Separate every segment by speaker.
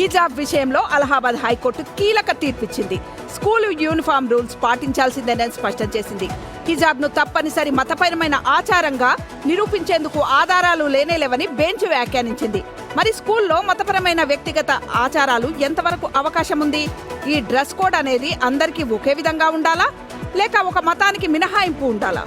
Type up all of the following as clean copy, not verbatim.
Speaker 1: హిజాబ్ విషయంలో అలహాబాద్ హైకోర్టు కీలక తీర్పిచ్చింది. School uniform rules పాటించాల్సిందేనని స్పష్టం చేసింది. హిజాబ్ను తప్పనిసరి మతపరమైన ఆచారంగా నిరూపించేందుకు ఆధారాలు లేనేలేవని బెంచ్ వ్యాఖ్యానించింది. మరి స్కూల్లో మతపరమైన వ్యక్తిగత ఆచారాలు ఎంతవరకు అవకాశం ఉంది? ఈ డ్రెస్ కోడ్ అనేది అందరికీ ఒకే విధంగా ఉండాలా, లేక ఒక మతానికి మినహాయింపు ఉండాలా?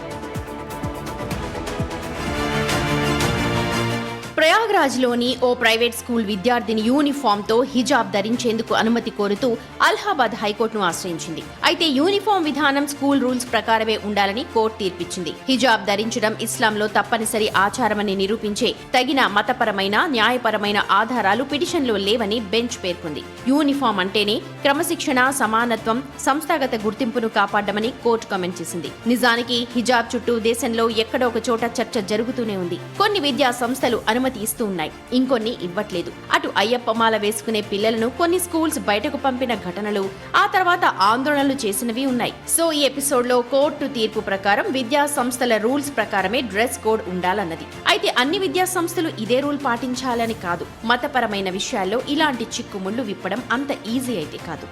Speaker 2: ప్రయాగ్రాజ్లోని ఓ ప్రైవేట్ స్కూల్ విద్యార్థిని యూనిఫామ్తో హిజాబ్ ధరించేందుకు అనుమతి కోరుతూ అలహాబాద్ హైకోర్టును ఆశ్రయించింది. అయితే యూనిఫామ్ విధానం స్కూల్ రూల్స్ ప్రకారమే ఉండాలని కోర్టు తీర్పిచ్చింది. హిజాబ్ ధరించడం ఇస్లాంలో తప్పనిసరి ఆచారమని నిరూపించే తగిన మతపరమైన, న్యాయపరమైన ఆధారాలు పిటిషన్లో లేవని బెంచ్ పేర్కొంది. యూనిఫామ్ అంటేనే క్రమశిక్షణ, సమానత్వం, సంస్థాగత గుర్తింపును కాపాడమని కోర్టు కామెంట్ చేసింది. నిజానికి హిజాబ్ చుట్టూ దేశంలో ఎక్కడో ఒక చోట చర్చ జరుగుతూనే ఉంది. కొన్ని విద్యా సంస్థలు అనుమతి ఇస్తూ ఉన్నాయి, ఇంకొన్ని ఇవ్వట్లేదు. అటు అయ్యప్ప మాల వేసుకునే పిల్లలను కొన్ని స్కూల్స్ బయటకు పంపిన ఘటనలు, ఆ తర్వాత ఆందోళనలు చేసినవి ఉన్నాయి. సో ఈ ఎపిసోడ్ లో కోర్టు తీర్పు ప్రకారం విద్యా సంస్థల రూల్స్ ప్రకారమే డ్రెస్ కోడ్ ఉండాలన్నది. అయితే అన్ని విద్యా సంస్థలు ఇదే రూల్ పాటించాలని కాదు. మతపరమైన విషయాల్లో ఇలాంటి చిక్కుముళ్లు విప్పడం అంత ఈజీ అయితే కాదు.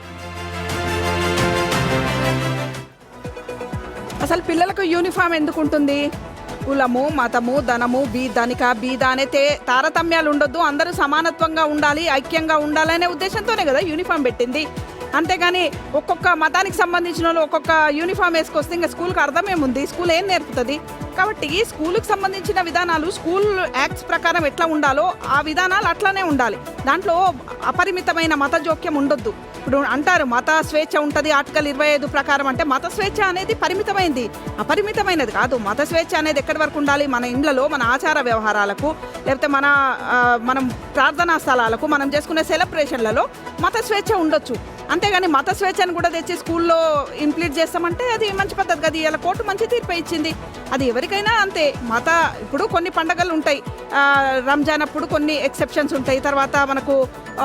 Speaker 1: అసలు పిల్లలకు యూనిఫామ్ ఎందుకు ఉంటుంది? కులము, మతము, ధనము, ధనిక, బీద అనే తారతమ్యాలు ఉండొద్దు, అందరూ సమానత్వంగా ఉండాలి, ఐక్యంగా ఉండాలనే ఉద్దేశంతోనే కదా యూనిఫామ్ పెట్టింది. అంతేగాని ఒక్కొక్క మతానికి సంబంధించిన వాళ్ళు ఒక్కొక్క యూనిఫామ్ వేసుకొస్తే ఇంకా స్కూల్కి అర్థమేముంది? స్కూల్ ఏం నేర్పుతుంది? కాబట్టి స్కూల్కి సంబంధించిన విధానాలు స్కూల్ యాక్ట్స్ ప్రకారం ఎట్లా ఉండాలో ఆ విధానాలు అట్లానే ఉండాలి. దాంట్లో అపరిమితమైన మత జోక్యం ఉండొద్దు. ఇప్పుడు అంటారు మత స్వేచ్ఛ ఉంటుంది ఆర్టికల్ 25 ప్రకారం. అంటే మత స్వేచ్ఛ అనేది పరిమితమైంది, అపరిమితమైనది కాదు. మత స్వేచ్ఛ అనేది ఎక్కడి వరకు ఉండాలి? మన ఇండ్లలో, మన ఆచార వ్యవహారాలకు, లేకపోతే మనం ప్రార్థనా స్థలాలకు, మనం చేసుకునే సెలబ్రేషన్లలో మత స్వేచ్ఛ ఉండొచ్చు. అంతేగాని మత స్వేచ్ఛను కూడా తెచ్చి స్కూల్లో ఇంప్లీట్ చేస్తామంటే అది మంచి పద్ధతి కాదు. ఇలా కోర్టు మంచి తీర్పు ఇచ్చింది. అది ఎవరికైనా అంతే. ఇప్పుడు కొన్ని పండుగలు ఉంటాయి, రంజాన్ అప్పుడు కొన్ని ఎక్సెప్షన్స్ ఉంటాయి. తర్వాత మనకు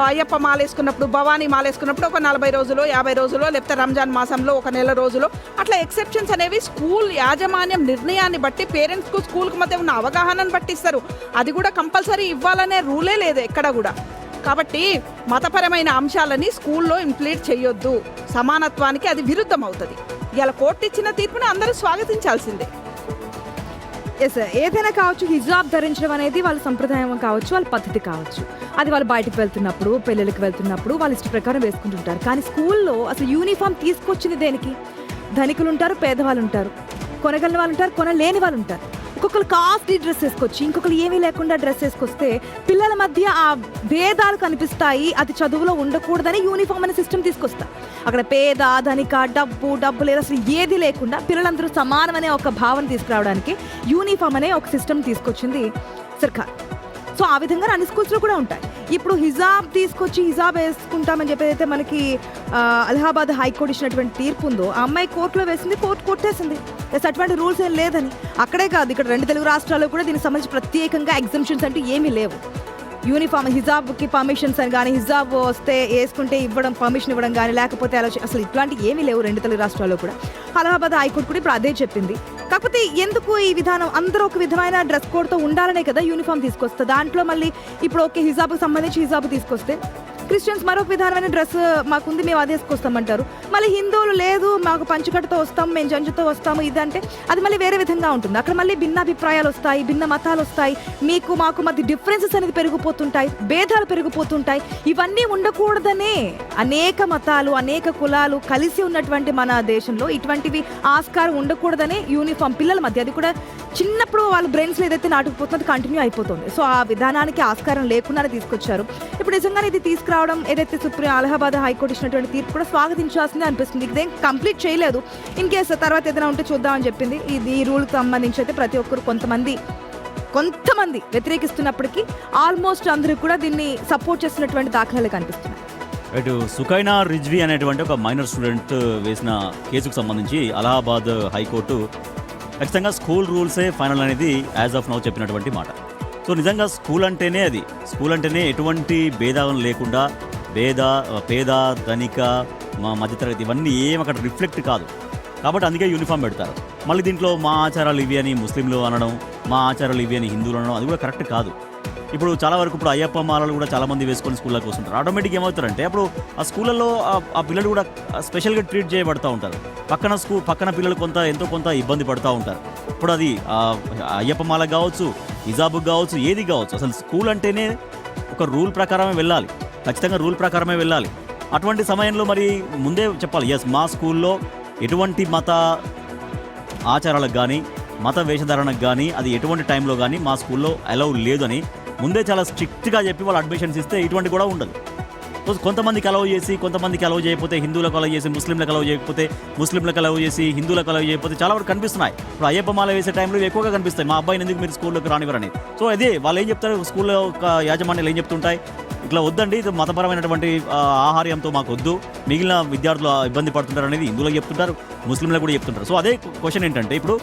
Speaker 1: అయ్యప్ప మాలేసుకున్నప్పుడు, భవానీ మాలేసుకున్నప్పుడు ఒక 40 రోజులు, 50 రోజులు, లేకపోతే రంజాన్ మాసంలో ఒక నెల రోజులు, అట్లా ఎక్సెప్షన్స్ అనేవి స్కూల్ యాజమాన్యం నిర్ణయాన్ని బట్టి, పేరెంట్స్కు స్కూల్కి మధ్య ఉన్న అవగాహనను బట్టి ఇస్తారు. అది కూడా కంపల్సరీ ఇవ్వాలనే రూలే లేదు ఎక్కడ కూడా. కాబట్టి మతపరమైన అంశాలని స్కూల్లో ఇంప్లీట్ చేయొద్దు. సమానత్వానికి అది విరుద్ధం అవుతుంది. ఇలా కోర్టు ఇచ్చిన తీర్పుని అందరూ స్వాగతించాల్సిందే.
Speaker 3: ఎస్, ఏదైనా కావచ్చు. హిజాబ్ ధరించడం అనేది వాళ్ళ సంప్రదాయం కావచ్చు, వాళ్ళ పద్ధతి కావచ్చు. అది వాళ్ళు బయటకు వెళ్తున్నప్పుడు, పెళ్ళిళ్ళకి వెళ్తున్నప్పుడు వాళ్ళ ఇష్ట ప్రకారం వేసుకుంటుంటారు. కానీ స్కూల్లో అసలు యూనిఫామ్ తీసుకొచ్చింది దేనికి? ధనికులు ఉంటారు, పేదవాళ్ళు ఉంటారు, కొనగలిగిన వాళ్ళు ఉంటారు, కొనలేని వాళ్ళు ఉంటారు. ఒక్కొక్కరు కాస్ట్లీ డ్రెస్ వేసుకొచ్చి ఇంకొకరు ఏమీ లేకుండా డ్రెస్ వేసుకొస్తే పిల్లల మధ్య ఆ భేదాలు కనిపిస్తాయి. అది చదువులో ఉండకూడదని యూనిఫామ్ అనే సిస్టమ్ తీసుకొస్తారు. అక్కడ పేద, ధనిక, డబ్బు లేదు, అసలు ఏది లేకుండా పిల్లలందరూ సమానమనే ఒక భావన తీసుకురావడానికి యూనిఫామ్ అనే ఒక సిస్టమ్ తీసుకొచ్చింది సర్కార్. సో ఆ విధంగా అన్ని స్కూల్స్లో కూడా ఉంటాయి. ఇప్పుడు హిజాబ్ తీసుకొచ్చి హిజాబ్ వేసుకుంటామని చెప్పి అయితే మనకి అలహాబాద్ హైకోర్టు ఇచ్చినటువంటి తీర్పు ఉందో, ఆ అమ్మాయి కోర్టులో వేసింది, కోర్టు కొట్టేసింది. అటువంటి రూల్స్ ఏం లేదని. అక్కడే కాదు, ఇక్కడ 2 తెలుగు రాష్ట్రాల్లో కూడా దీనికి సంబంధించి ప్రత్యేకంగా ఎగ్జంప్షన్స్ అంటూ ఏమీ లేవు. యూనిఫామ్ హిజాబ్కి పర్మిషన్స్ అని కానీ, హిజాబ్ వస్తే వేసుకుంటే పర్మిషన్ ఇవ్వడం కానీ, లేకపోతే అసలు ఇట్లాంటి ఏమీ లేవు 2 తెలుగు రాష్ట్రాల్లో కూడా. అలహాబాద్ హైకోర్టు కూడా ఇప్పుడు అదే చెప్పింది. కాకపోతే ఎందుకు ఈ విధానం? అందరూ ఒక విధమైన డ్రెస్ కోడ్తో ఉండాలనే కదా యూనిఫామ్ తీసుకొస్తే. దాంట్లో మళ్ళీ ఇప్పుడు హిజాబ్కి సంబంధించి హిజాబ్ తీసుకొస్తే, క్రిస్టియన్స్ మరొక విధానమైన డ్రెస్ మాకుంది, మేము అది వేసుకొస్తామంటారు. మళ్ళీ హిందువులు లేదు, మాకు పంచుకట్టుతో వస్తాము, మేము జంజుతో వస్తాము, ఇదంటే అది మళ్ళీ వేరే విధంగా ఉంటుంది. అక్కడ మళ్ళీ భిన్న అభిప్రాయాలు వస్తాయి, భిన్న మతాలు వస్తాయి, మాకు మధ్య డిఫరెన్సెస్ అనేది పెరిగిపోతుంటాయి, భేదాలు పెరిగిపోతుంటాయి. ఇవన్నీ ఉండకూడదనే అనేక మతాలు, అనేక కులాలు కలిసి ఉన్నటువంటి మన దేశంలో ఇటువంటివి ఆస్కారం ఉండకూడదనే యూనిఫామ్ పిల్లల మధ్య, అది కూడా చిన్నప్పుడు వాళ్ళ బ్రెయిన్స్లో ఏదైతే నాటుకుపోతుందో అది కంటిన్యూ అయిపోతుంది. సో ఆ విధానానికి ఆస్కారం లేకుండానే తీసుకొచ్చారు. ఇప్పుడు నిజంగానే ఇది తీసుకురావడం ఏదైతే అలహాబాద్ హైకోర్టు ఇచ్చినటువంటి తీర్పు కూడా స్వాగతించాల్సిందే అనిపిస్తుంది. ఇదేం కంప్లీట్ చేయలేదు, ఇన్ కేసు తర్వాత ఏదైనా ఉంటే చూద్దామని చెప్పింది. ఈ రూల్కి సంబంధించి అయితే ప్రతి ఒక్కరు కొంతమంది వ్యతిరేకిస్తున్నప్పటికీ ఆల్మోస్ట్ అందరూ కూడా దీన్ని సపోర్ట్ చేస్తున్నటువంటి దాఖలాలు కనిపిస్తున్నాయి.
Speaker 4: ఇటు సుకైనా రిజ్వీ అనేటువంటి ఒక మైనర్ స్టూడెంట్ వేసిన కేసుకు సంబంధించి అలహాబాద్ హైకోర్టు ఖచ్చితంగా స్కూల్ రూల్సే ఫైనల్ అనేది యాజ్ ఆఫ్ నౌ చెప్పినటువంటి మాట. సో నిజంగా స్కూల్ అంటేనే ఎటువంటి భేదాలు లేకుండా పేద, ధనిక, మధ్యతరగతి ఇవన్నీ ఏం అక్కడ రిఫ్లెక్ట్ కాదు. కాబట్టి అందుకే యూనిఫామ్ పెడతారు. మళ్ళీ దీంట్లో మా ఆచారాలు ఇవి అని ముస్లింలు అనడం, మా ఆచారాలు ఇవి అని హిందువులు అనడం, అది కూడా కరెక్ట్ కాదు. ఇప్పుడు చాలా వరకు ఇప్పుడు అయ్యప్ప మాలలు కూడా చాలా మంది వేసుకొని స్కూల్లోకి వస్తుంటారు. ఆటోమేటిక్ ఏమవుతారంటే అప్పుడు ఆ స్కూళ్ళల్లో ఆ పిల్లలు కూడా స్పెషల్గా ట్రీట్ చేయబడుతూ ఉంటారు. పక్కన పిల్లలు ఎంతో కొంత ఇబ్బంది పడుతూ ఉంటారు. ఇప్పుడు అది అయ్యప్ప మాలకు కావచ్చు, హిజాబుకి కావచ్చు, ఏది కావచ్చు, అసలు స్కూల్ అంటేనే ఒక రూల్ ప్రకారమే వెళ్ళాలి, ఖచ్చితంగా రూల్ ప్రకారమే వెళ్ళాలి. అటువంటి సమయంలో మరి ముందే చెప్పాలి, ఎస్ మా స్కూల్లో ఎటువంటి మత ఆచారాలకు కానీ మత వేషధారణకు కానీ అది ఎటువంటి టైంలో కానీ మా స్కూల్లో అలౌ లేదు అని ముందే చాలా స్ట్రిక్ట్గా చెప్పి వాళ్ళు అడ్మిషన్స్ ఇస్తే ఇటువంటి కూడా ఉండదు. కొంతమందికి అలౌ చేసి కొంతమందికి అలౌ చేయకపోతే, హిందువులకు అలౌ చేసి ముస్లింలకు అలౌ చేయకపోతే, ముస్లింలకు అలౌ చేసి హిందువులకు అలౌ చేయకపోతే చాలా వరకు కనిపిస్తున్నాయి. ఇప్పుడు అయ్యప్ప మాల వేసే టైంలో ఎక్కువగా కనిపిస్తాయి, మా అబ్బాయిని ఎందుకు మీరు స్కూల్లోకి రానివ్వరని. సో అదే వాళ్ళు ఏం చెప్తారు, స్కూల్లో యాజమాన్యాలు ఏం చెప్తుంటాయి, ఇట్లా వద్దండి, ఇది మతపరమైనటువంటి ఆహార్యంతో మాకు వద్దు, మిగిలిన విద్యార్థులు ఇబ్బంది పడుతుంటారు అనేది హిందువులకు చెప్తుంటారు, ముస్లింలకు కూడా చెప్తుంటారు. సో అదే క్వశ్చన్ ఏంటంటే, ఇప్పుడు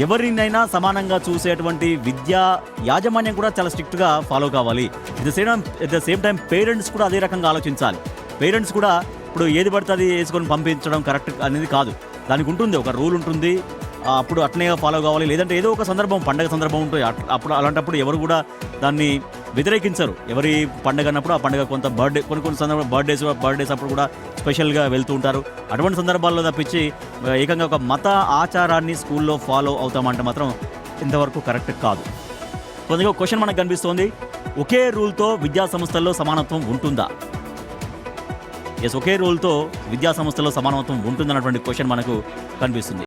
Speaker 4: ఎవరినైనా సమానంగా చూసేటువంటి విద్యా యాజమాన్యం కూడా చాలా స్ట్రిక్ట్గా ఫాలో కావాలి. At the same time parents కూడా అదే రకంగా ఆలోచించాలి. పేరెంట్స్ కూడా ఇప్పుడు ఏది పడితే అది వేసుకొని పంపించడం కరెక్ట్ అనేది కాదు, దానికి ఉంటుంది ఒక రూల్ ఉంటుంది, అప్పుడు అట్లనే ఫాలో కావాలి. లేదంటే ఏదో ఒక సందర్భం, పండగ సందర్భం ఉంటుంది, అప్పుడు అలాంటప్పుడు ఎవరు కూడా దాన్ని వ్యతిరేకించరు. ఎవరి పండగ అన్నప్పుడు ఆ పండగ కొన్ని సందర్భాలు బర్త్డేస్ అప్పుడు కూడా స్పెషల్గా వెళ్తూ ఉంటారు. అటువంటి సందర్భాల్లో తప్పించి ఏకంగా ఒక మత ఆచారాన్ని స్కూల్లో ఫాలో అవుతామంటే మాత్రం ఇంతవరకు కరెక్ట్ కాదు. కొద్దిగా క్వశ్చన్ మనకు కనిపిస్తోంది, ఒకే రూల్తో విద్యా సంస్థల్లో సమానత్వం ఉంటుందా? ఒకే రూల్తో విద్యా సంస్థల్లో సమానత్వం ఉంటుందన్నటువంటి క్వశ్చన్ మనకు కనిపిస్తుంది.